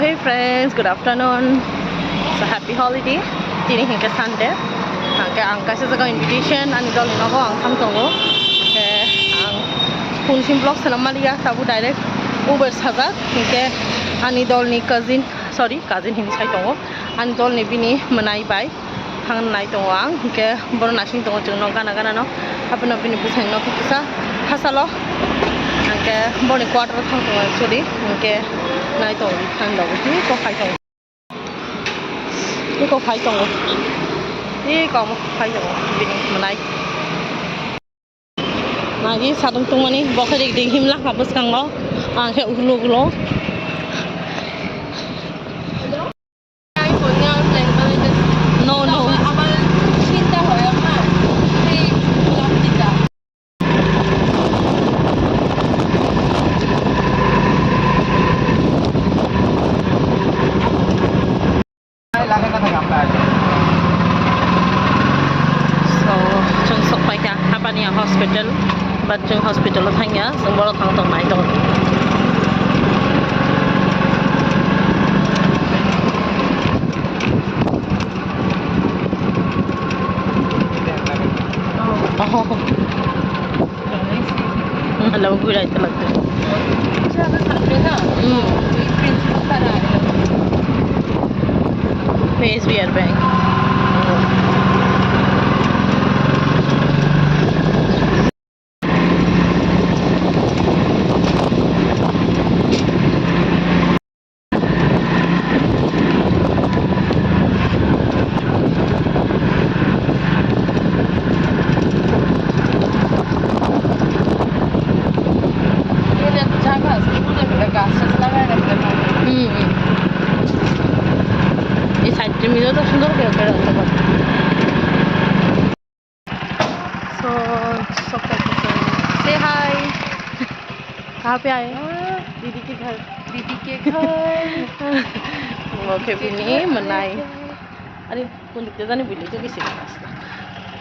hey friends, good afternoon. So happy holiday. Tini hingga Sunday. Angke angka sejaga invitation ani dol nago angkam tongo. Ang punishing blog senamalia tabu direct Uber saja. Hingke ani dol ni cousin hini sai tongo. Ani dol ni bini menai bai. Hang nai tongo ang hingke baru nasi tongo jengno gana no. Apa no bini pusing no kita hasalo. Angke boni quarter thang tongo actually. Angke nai tongo thang dog. Ini kok hai tongo. Ini kok hai tongo. Ini kok hai tongo. Bini menai. Lagi satu tongo ni bokeh dik himlah habis kang lo. Angke ulo. Hospital, Batjung Hospital thangya, sembolo thang tong nai tong. Alam ko rai talagte. SBI Bank. तो सुंदर so say hi. कहाँ पे आए? दीदी के घर okay बिनी मनाई अरे कौन दिखते जाने बिल्ली तो किसी के पास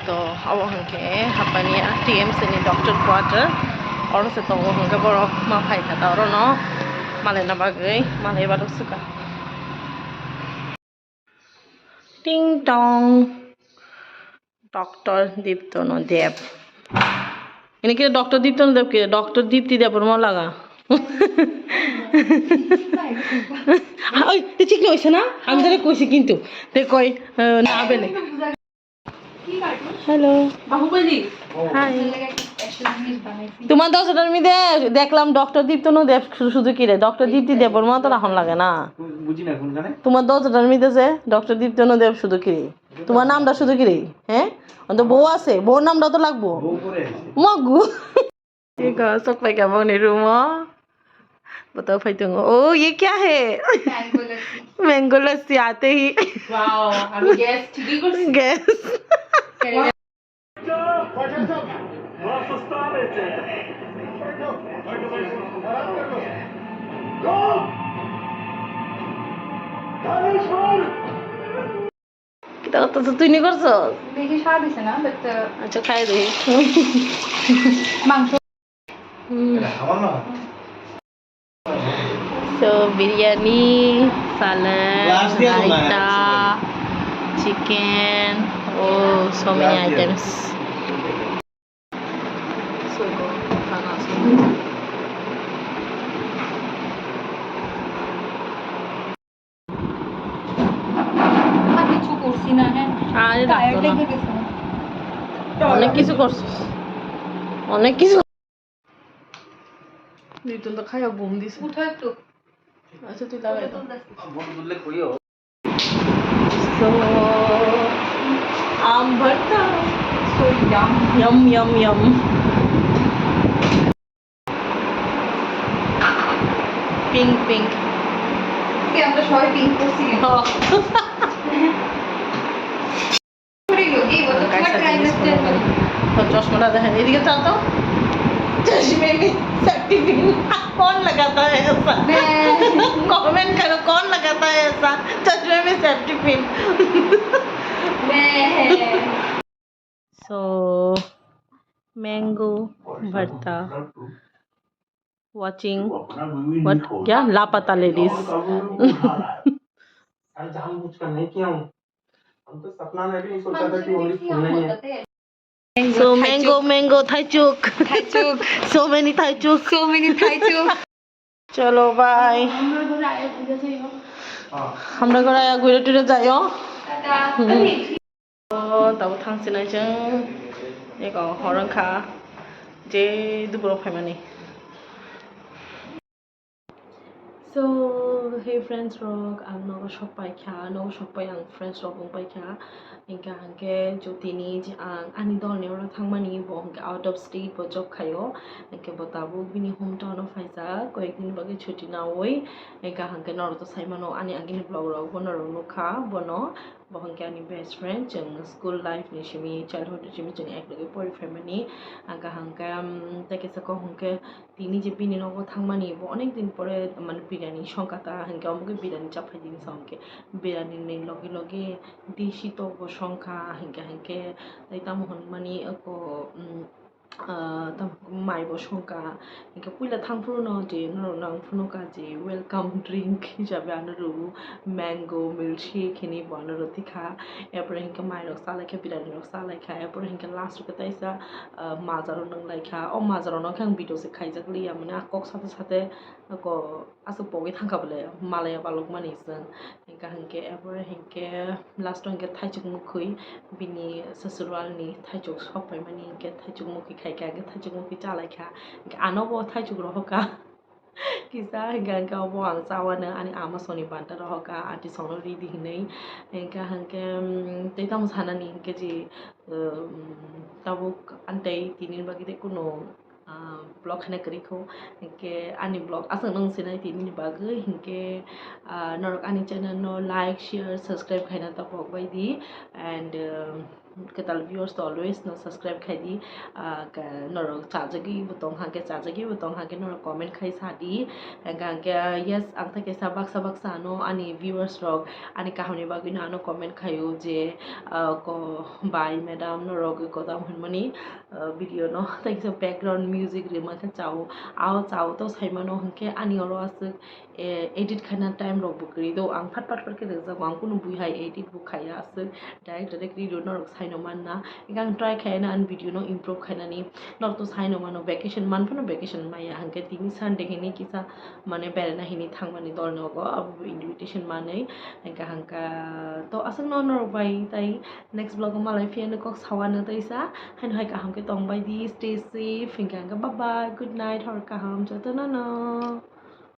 तो अब हमके अपनी TMC ने डॉक्टर क्वार्टर और से तो हमके बड़ा माँ भाई था और ना माले ना बागई माले बात उसका Ding dong. Dr. Diptono Dev. Ini kira Dr. Diptono Dev kira Dr. Dipti Dev bermau laga. Oh, tu cik loh sana? Kami tadi kuisi kintu. Te koi na bele. Hello. Bahubali. Hi. তোমার 10,000 মধ্যে দেখলাম doctor দীপ্তনো দেব শুধু কি রে doctor দীপ্তি দেবর মতো রাখন লাগে না বুঝি না কোনখানে তোমার 10,000 মধ্যে যে ডক্টর দীপ্তনো দেব শুধু কি রে তোমার নামটা শুধু কি রে হ্যাঁ অন্ত বউ আছে বউর নামটা তো লাগবো বউ করে মগু ठीक है सब पे क्या बने रूम बताओ भाई तुम ओ ये क्या है मैंगो लस्सी आते ही वाओ আমি গ্যাস ঠিকই করছি gas kita kata tuh ini korso. Bikin sabi sana, betul. Aja kayak deh. Mangso. So biryani, salad, raita, chicken, oh so many items. So panas. অনেক কিছু করছিস অনেক কিছু তুই তো খাইয়া বুম দিস উঠা একটু আচ্ছা তুই লাগাই তো বন্ধ করলে কইও সো আম ভর্তা সো yum পিঙ্ক কি আমরা সবাই পিঙ্ক করছি चश्मा है इधर चाहता हूँ चश्मे में सेफ्टी पिन कौन लगाता है ऐसा कमेंट करो कौन लगाता है ऐसा चश्मे में सेफ्टी पिन सो मैंगो भरता watching what yeah Lapata ladies. अरे जानबूझकर नहीं किया हूँ हम तो सपना में भी नहीं सोचा था कि वो मेरी फूलने है So mango Thai chuk. So many Thai chuk. चलो बाय हमरा घर आया गुरे टुरे जायो तब थांसिनाय जों एगो हरंखा जे दुबरो फायमानि So hey friends rock ang nogo shoppai kha nogo shoppai ang friends rock bongpai kha inka hangke jotini ang ani dol ne ora thangmani bo hangke out of state bo job khayo inke botabu bini hometown of faisa koyek din bage chuti na oi inka hangke nor to saimano ani agini blog ro bono ro nokha bono bo hangke ani best friend jeng school life ni shimi childhood shimi jeng ekloge pori family angka hangke take sa ko hangke tini je bini nogo thangmani bo onek din pore মানে বিরিয়ানি সংকাতা হাঙ্কে আমাকে বিরিয়ানি চাপাই দিন সঙ্গে বিরিয়ানি নেই লগে লগে দেশি তো সংখ্যা হাঙ্কে হাঙ্কে তাই তামহন মানে মাইব সংখ্যা হাঙ্কে পুইলা থাংফুনো যে নাংফুনোকা যে ওয়েলকাম ড্রিঙ্ক হিসাবে আনারু ম্যাঙ্গো মিল্কশেক হিনি বানারু তিখা এরপরে হাঙ্কে মাইরক সালাইখা বিরিয়ানি রক সালাইখা এরপরে হাঙ্কে লাস্ট রকে তাইসা মাজারো নাংলাইখা ও মাজারো নাং খাং ভিডিওসে খাইজাকলিয়া মানে আকক সাথে সাথে ko aso pogi thangkabale malaya balok manisang hingka hingke ever hingke last hingke thaichuk mukhui bini sasural ni thaichuk sopai mani hingke thaichuk mukhi khaika ge thaichuk mukhi chalaikha hingke anobo thaichuk rohoka kisa hingka hingke obo ang chawana ani ama soni banta rohoka ati sono ridi hinai hingka hingke teitam sanani hingke ji tabuk antai tinin bagite kuno blog khana kariko hinke ani blog asa nang sinai tini bagai hinke norok ani channel no like share subscribe khaina ta blog bai di and ketal viewers to always no subscribe khai di norok chajagi butong hake norok comment khai sa di hangke yes ang thake sabak sa no ani viewers rok ani kahoni bagai no ano comment khayo je ko bye madam norok ko dam honmani video no thanks for background music rema ka chao to saimano hanke ani oro asuk edit khana time ro bukri do ang phat ke reja ang kuno buihai edit bu khaya asuk direct video no saino manna igang try khayna an video no improve khayna ni nor to saino mano vacation man phono vacation maya hanke tini sunday hini kisa mane berena hini thangmani dol no go invitation manei hanka to asuk no bai tai next vlog ma life yan ko sawana taisa han hai ka hamke tong bai di stay safe hinga bye bye good night har ka ham chato no